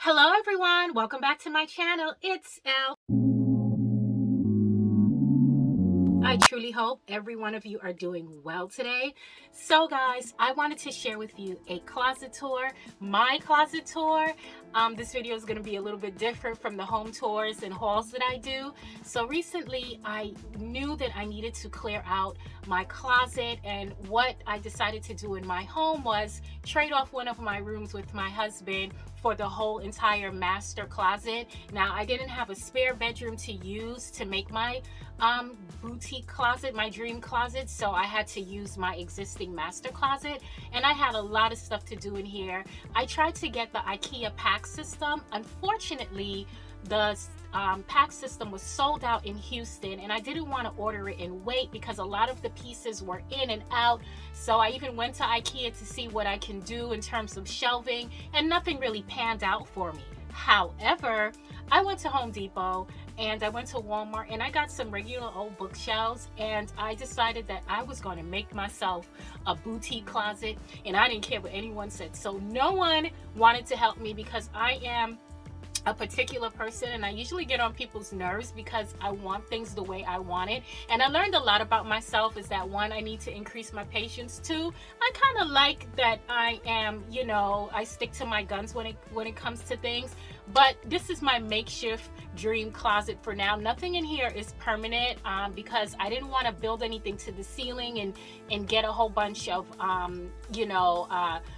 Hello everyone, welcome back to my channel. It's Elle. I truly hope every one of you are doing well today. So guys, I wanted to share with you a closet tour, my closet tour. This video is going to be a little bit different from the home tours and hauls that I do. So recently I knew that I needed to clear out my closet, and what I decided to do in my home was trade off one of my rooms with my husband for the whole entire master closet. Now I didn't have a spare bedroom to use to make my boutique closet, my dream closet, so I had to use my existing master closet, and I had a lot of stuff to do in here. I tried to get the IKEA pack system. Unfortunately, the pack system was sold out in Houston, and I didn't want to order it and wait because a lot of the pieces were in and out. So I even went to IKEA to see what I can do in terms of shelving, and nothing really panned out for me. However, I went to Home Depot and I went to Walmart and I got some regular old bookshelves, and I decided that I was going to make myself a boutique closet, and I didn't care what anyone said. So no one wanted to help me because I am a particular person, and I usually get on people's nerves because I want things the way I want it. And I learned a lot about myself is that, one, I need to increase my patience. Two, I kind of like that I am, I stick to my guns when it comes to things. But this is my makeshift dream closet for now. Nothing in here is permanent because I didn't want to build anything to the ceiling and get a whole bunch of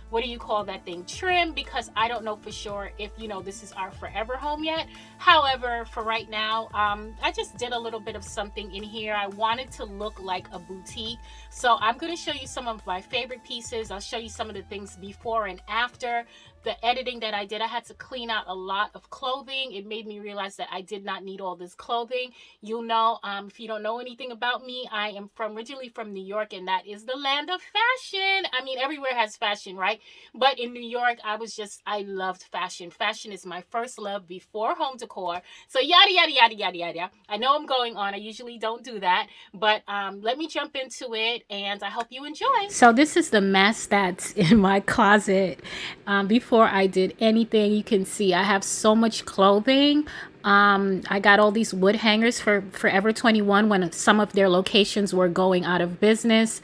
what do you call that thing, trim, because I don't know for sure if this is our forever home yet. However, for right now, I just did a little bit of something in here. I wanted to look like a boutique, so I'm going to show you some of my favorite pieces. I'll show you some of the things before and after the editing that I did. I had to clean out a lot of clothing. It made me realize that I did not need all this clothing. If you don't know anything about me, I am originally from New York, and that is the land of fashion. I mean, everywhere has fashion, right? But in New York, I loved fashion. Fashion is my first love before home decor. So yada, yada, yada, yada, yada. I know I'm going on. I usually don't do that, but let me jump into it, and I hope you enjoy. So this is the mess that's in my closet. Before I did anything, you can see I have so much clothing. I got all these wood hangers for Forever 21 when some of their locations were going out of business.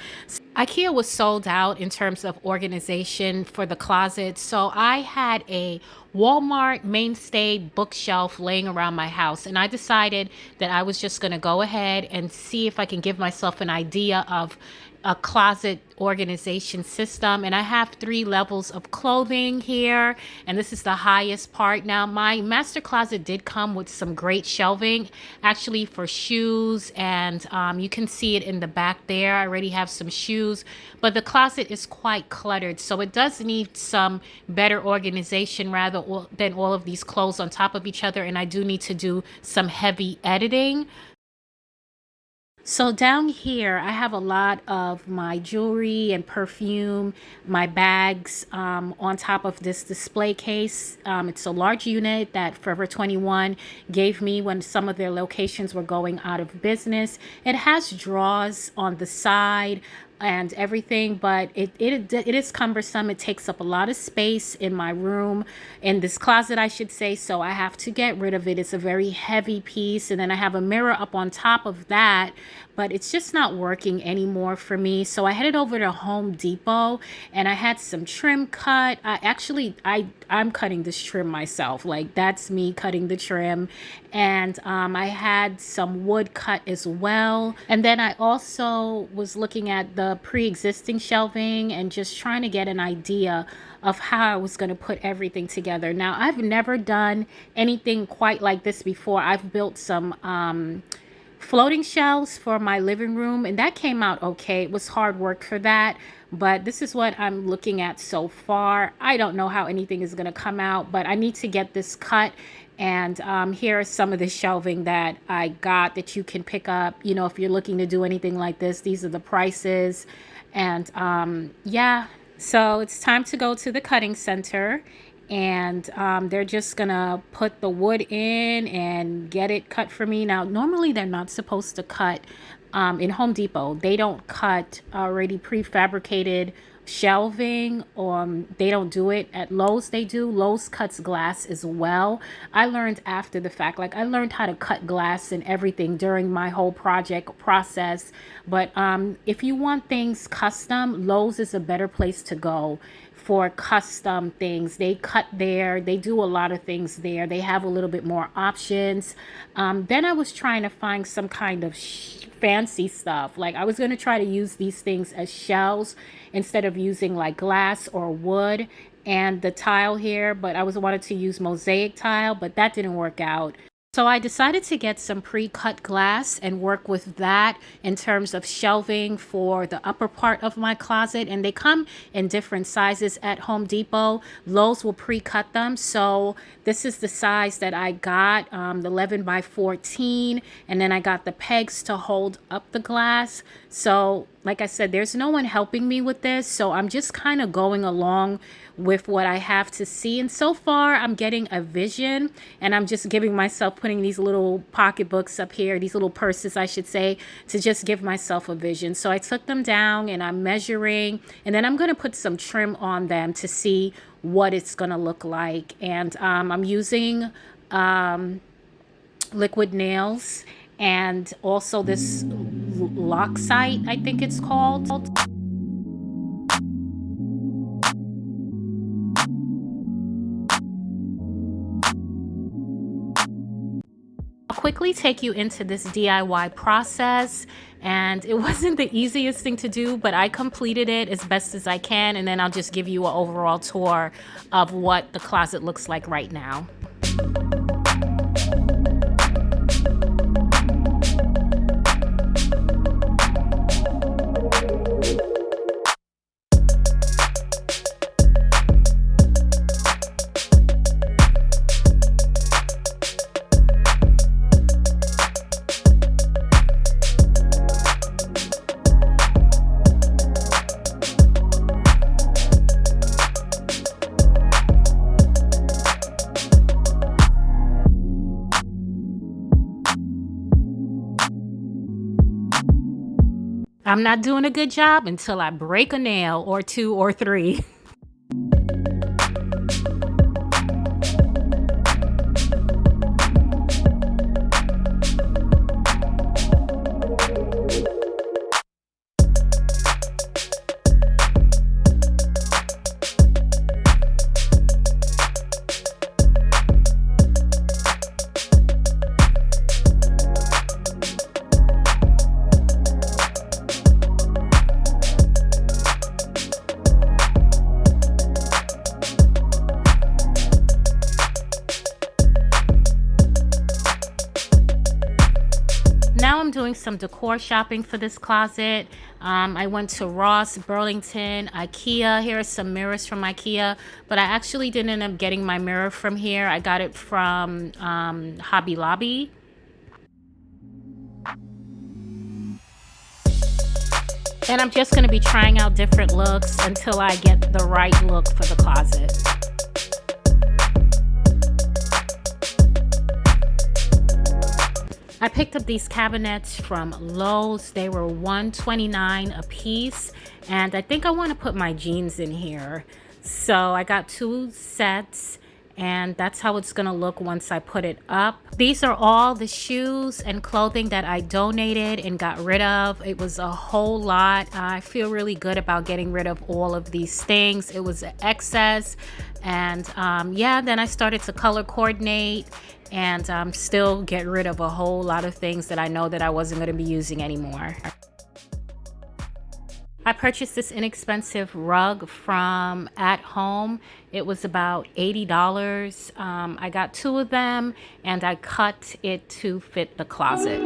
IKEA was sold out in terms of organization for the closet, so I had a Walmart mainstay bookshelf laying around my house, and I decided that I was just going to go ahead and see if I can give myself an idea of a closet organization system. And I have 3 levels of clothing here, and this is the highest part. Now, my master closet did come with some great shelving actually for shoes, and you can see it in the back there. I already have some shoes, but the closet is quite cluttered, so it does need some better organization rather than all of these clothes on top of each other, and I do need to do some heavy editing. So down here, I have a lot of my jewelry and perfume, my bags on top of this display case. It's a large unit that Forever 21 gave me when some of their locations were going out of business. It has drawers on the side and everything, but it is cumbersome. It takes up a lot of space in my room, in this closet I should say, so I have to get rid of it. It's a very heavy piece, and then I have a mirror up on top of that, but it's just not working anymore for me. So I headed over to Home Depot, and I had some trim cut. I'm cutting this trim myself. Like, that's me cutting the trim. And I had some wood cut as well. And then I also was looking at the pre-existing shelving and just trying to get an idea of how I was going to put everything together. Now, I've never done anything quite like this before. I've built some floating shelves for my living room, and that came out okay. It was hard work for that, but this is what I'm looking at so far. I don't know how anything is going to come out, but I need to get this cut. And here are some of the shelving that I got that you can pick up, if you're looking to do anything like this. These are the prices. And yeah, so it's time to go to the cutting center, and they're just gonna put the wood in and get it cut for me. Now, normally they're not supposed to cut in Home Depot. They don't cut already prefabricated shelving. They don't do it at Lowe's. They do. Lowe's cuts glass as well. I learned after the fact, like I learned how to cut glass and everything during my whole project process. But if you want things custom, Lowe's is a better place to go for custom things. They cut there, they do a lot of things there, they have a little bit more options. Then I was trying to find some kind of fancy stuff. Like I was going to try to use these things as shells instead of using like glass or wood and the tile here, but I was wanted to use mosaic tile, but that didn't work out. So I decided to get some pre-cut glass and work with that in terms of shelving for the upper part of my closet. And they come in different sizes at Home Depot. Lowe's will pre-cut them. So this is the size that I got, the 11 by 14. And then I got the pegs to hold up the glass. So like I said, there's no one helping me with this. So I'm just kind of going along with what I have to see. And so far I'm getting a vision, and I'm just giving myself, putting these little pocketbooks up here, these little purses I should say, to just give myself a vision. So I took them down and I'm measuring, and then I'm going to put some trim on them to see what it's going to look like. And I'm using liquid nails and also this Loctite, I think it's called. Quickly take you into this DIY process, and it wasn't the easiest thing to do, but I completed it as best as I can, and then I'll just give you an overall tour of what the closet looks like right now. I'm not doing a good job until I break a nail or two or three. Now I'm doing some decor shopping for this closet. I went to Ross, Burlington, IKEA. Here are some mirrors from IKEA, but I actually didn't end up getting my mirror from here. I got it from Hobby Lobby. And I'm just going to be trying out different looks until I get the right look for the closet. I picked up these cabinets from Lowe's. They were $129 a piece, and I think I want to put my jeans in here. So I got 2 sets, and that's how it's gonna look once I put it up. These are all the shoes and clothing that I donated and got rid of. It was a whole lot. I feel really good about getting rid of all of these things. It was excess, and yeah, then I started to color coordinate and still get rid of a whole lot of things that I know that I wasn't going to be using anymore. I purchased this inexpensive rug from At Home. It was about $80. I got 2 of them and I cut it to fit the closet.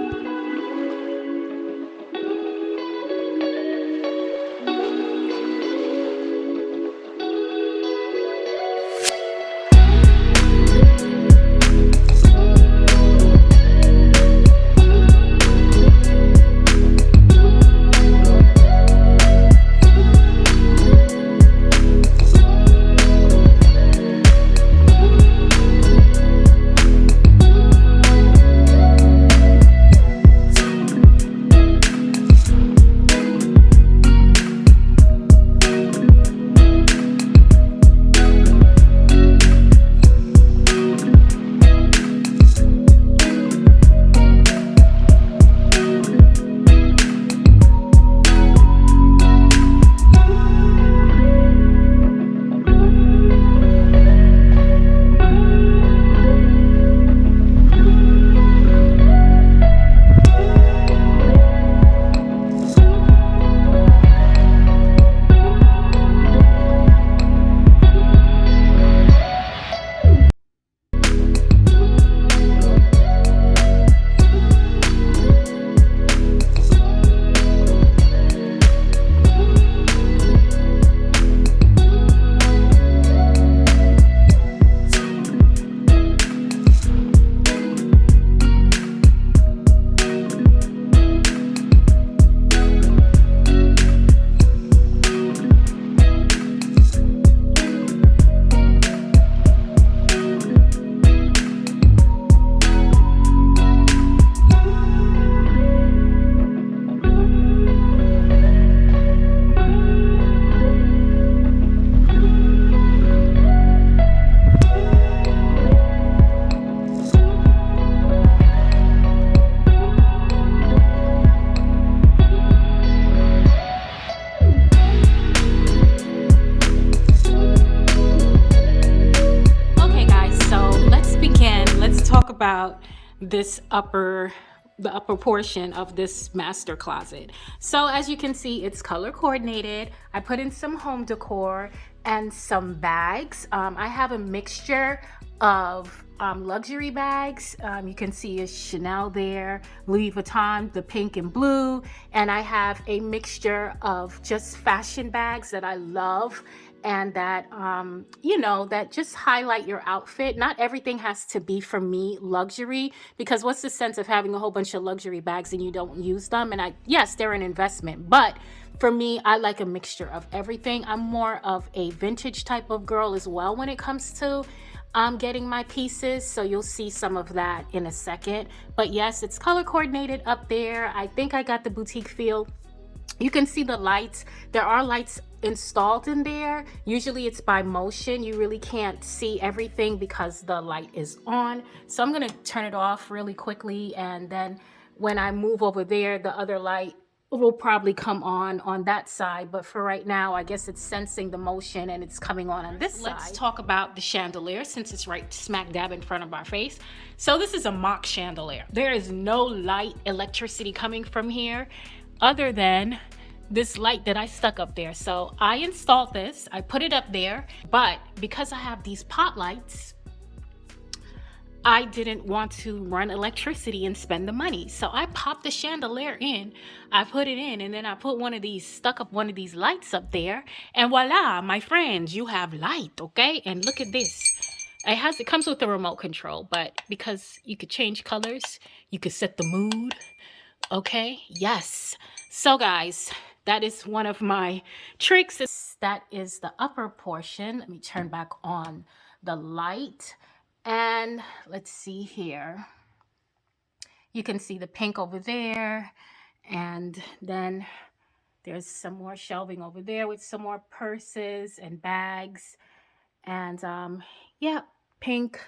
about this the upper portion of this master closet. So as you can see, it's color coordinated. I put in some home decor and some bags. I have a mixture of luxury bags. You can see a Chanel there, Louis Vuitton, the pink and blue, and I have a mixture of just fashion bags that I love and that you know, that just highlight your outfit. Not everything has to be, for me, luxury, because what's the sense of having a whole bunch of luxury bags and you don't use them? And yes, they're an investment, but for me, I like a mixture of everything. I'm more of a vintage type of girl as well when it comes to getting my pieces, so you'll see some of that in a second. But yes, it's color coordinated up there. I think I got the boutique feel. You can see the lights. There are lights installed in there. Usually it's by motion. You really can't see everything because the light is on. So I'm gonna turn it off really quickly, and then when I move over there, the other light will probably come on that side. But for right now, I guess it's sensing the motion and it's coming on this side. Let's talk about the chandelier, since it's right smack dab in front of our face. So this is a mock chandelier. There is no light electricity coming from here other than this light that I stuck up there. So I installed this, I put it up there, but because I have these pot lights, I didn't want to run electricity and spend the money. So I popped the chandelier in, I put it in, and then I put stuck up one of these lights up there, and voila, my friends, you have light, okay? And look at this. It comes with a remote control, but because you could change colors, you could set the mood. Okay, yes. So guys, that is one of my tricks. That is the upper portion. Let me turn back on the light. And let's see here. You can see the pink over there. And then there's some more shelving over there with some more purses and bags. And yeah, pink.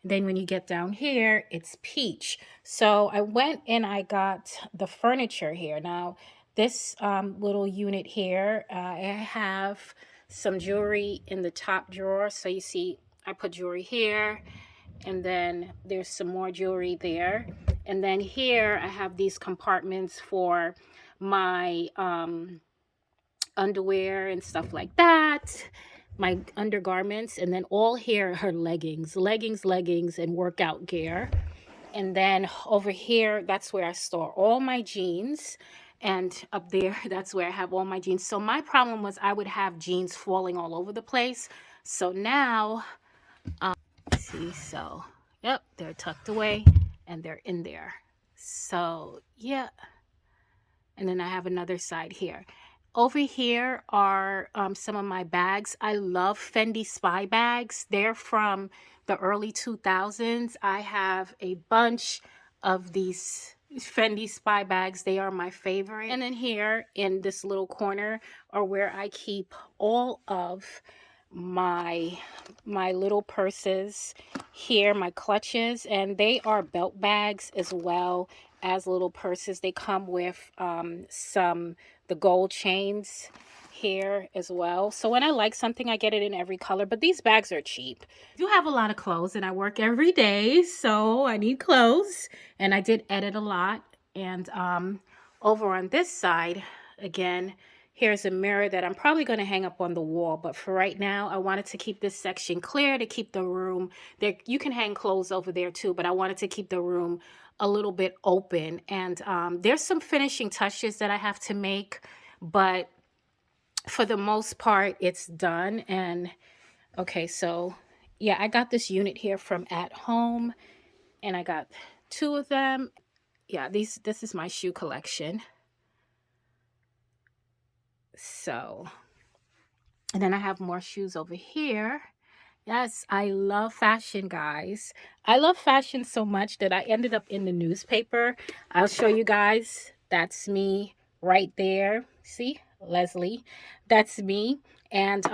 Then when you get down here, it's peach. So I went and I got the furniture here. Now, this little unit here, I have some jewelry in the top drawer. So you see, I put jewelry here, and then there's some more jewelry there. And then here, I have these compartments for my underwear and stuff like that, my undergarments. And then all here are leggings, and workout gear. And then over here, that's where I store all my jeans. And up there, that's where I have all my jeans. So my problem was I would have jeans falling all over the place. So now, see, so, yep, they're tucked away and they're in there. So, yeah. And then I have another side here. Over here are some of my bags. I love Fendi Spy bags. They're from the early 2000s. I have a bunch of these Fendi Spy bags. They are my favorite. And then here in this little corner are where I keep all of my little purses here, my clutches, and they are belt bags as well as little purses. They come with the gold chains here as well. So when I like something, I get it in every color, but these bags are cheap. I do have a lot of clothes and I work every day, so I need clothes, and I did edit a lot. And over on this side, again, here's a mirror that I'm probably going to hang up on the wall, but for right now, I wanted to keep this section clear to keep the room there. You can hang clothes over there too, but I wanted to keep the room a little bit open. And there's some finishing touches that I have to make, but for the most part, it's done. And okay, so yeah, I got this unit here from At Home, and I got 2 of them. Yeah, this is my shoe collection. So, and then I have more shoes over here. Yes, I love fashion, guys. I love fashion so much that I ended up in the newspaper. I'll show you guys. That's me right there. See, Leslie, that's me. And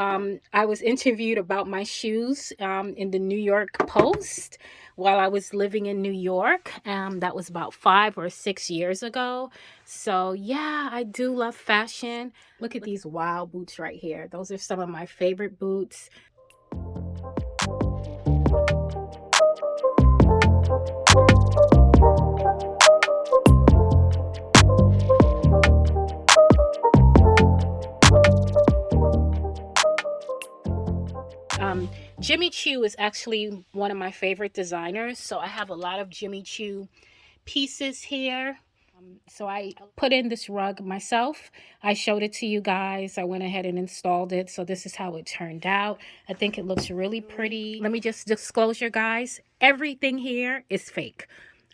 I was interviewed about my shoes in the New York Post while I was living in New York. That was about 5 or 6 years ago. So yeah, I do love fashion. Look at these wild boots right here. Those are some of my favorite boots. Choo is actually one of my favorite designers, so I have a lot of Jimmy Choo pieces here. So I put in this rug myself. I showed it to you guys. I went ahead and installed it. So this is how it turned out. I think it looks really pretty. Let me just disclose, you guys, everything here is fake.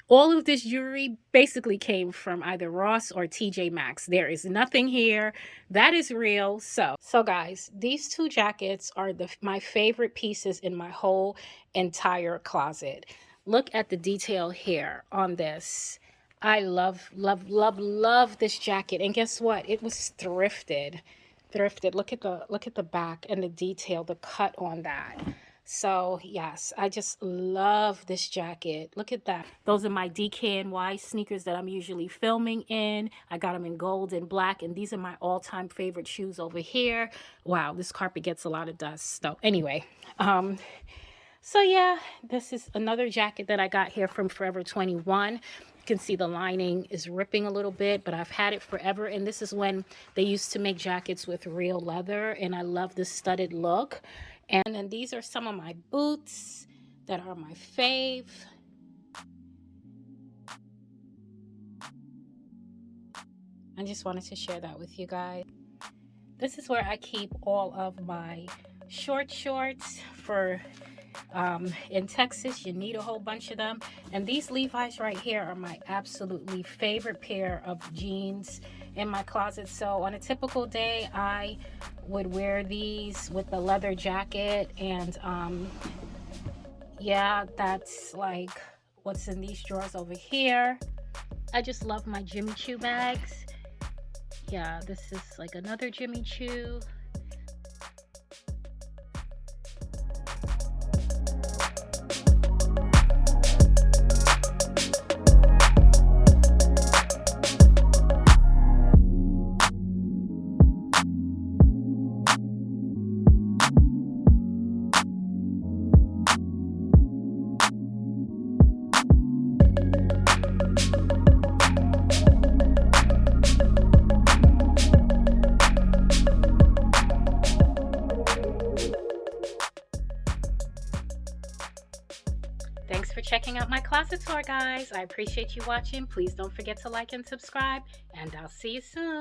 All of this jewelry basically came from either Ross or TJ Maxx. There is nothing here that is real. So guys, these two jackets are my favorite pieces in my whole entire closet. Look at the detail here on this. I love, love, love, love this jacket. And guess what? It was thrifted. Look at the back and the detail, the cut on that. So yes, I just love this jacket. Look at that. Those are my DKNY sneakers that I'm usually filming in. I got them in gold and black, and these are my all-time favorite shoes over here. Wow, this carpet gets a lot of dust. So anyway, so yeah, this is another jacket that I got here from Forever 21. You can see the lining is ripping a little bit, but I've had it forever. And this is when they used to make jackets with real leather, and I love the studded look. And then these are some of my boots that are my fave. I just wanted to share that with you guys. This is where I keep all of my shorts for in Texas. You need a whole bunch of them. And these Levi's right here are my absolutely favorite pair of jeans in my closet. So on a typical day, I would wear these with the leather jacket, and yeah, that's like what's in these drawers over here. I just love my Jimmy Choo bags. Yeah, this is like another Jimmy Choo. Thanks for checking out my closet tour, guys. I appreciate you watching. Please don't forget to like and subscribe, and I'll see you soon.